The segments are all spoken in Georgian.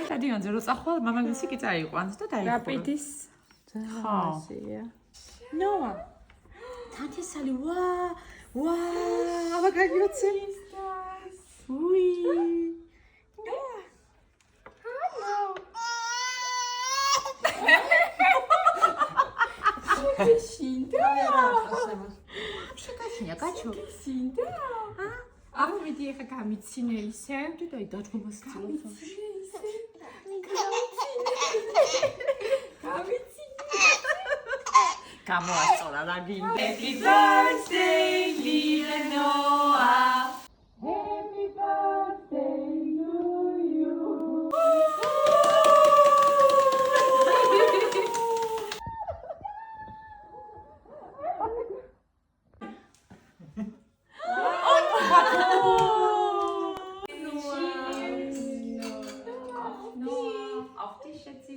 დადიანზე რო წახვალ მამამისი კი წაიყვანს და დაიხურა. რაპიდის ძაღლია. ნოა. თათესალი ვა აბა გაგიოცე. უი. ნოა. 신다. შეკაშინია კაჩო. 신다. ამომიდი ახლა გამიცინე ისე. და დაჭმობას ცდილობს. გამოასწორა რა გინდა. Happy birthday, little Noah. Happy birthday to you. Auf dich jetzt.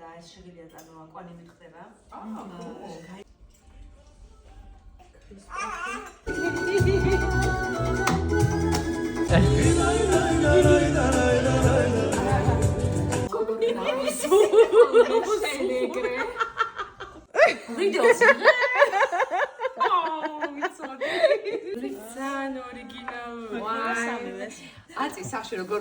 და ეს შეგიძლია წამოვაკვანი მithდება. Videos. Rizan original. აწი სახში როგორ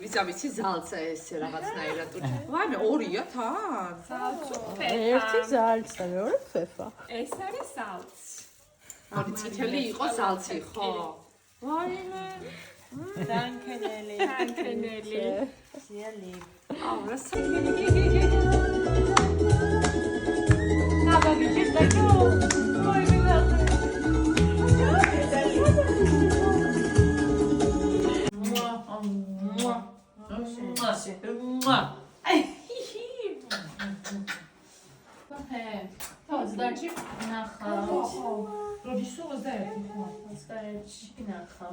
ვიცამიცი ზალცა ესე რაღაცნაირად თუ ვაიმე 2-ია თან ერთი ზალც და მეორე ფეფა. ეს არის სალც. მოდი წითელი იყო ზალცი ხო ვაიმე. Dankeneli. Dankeneli. Sehr lieb. აუ რა Aber wie geht's da so? Oi, wie lacht. Toți, dar ce? Naha. როდის 21 ხო? 21 naha.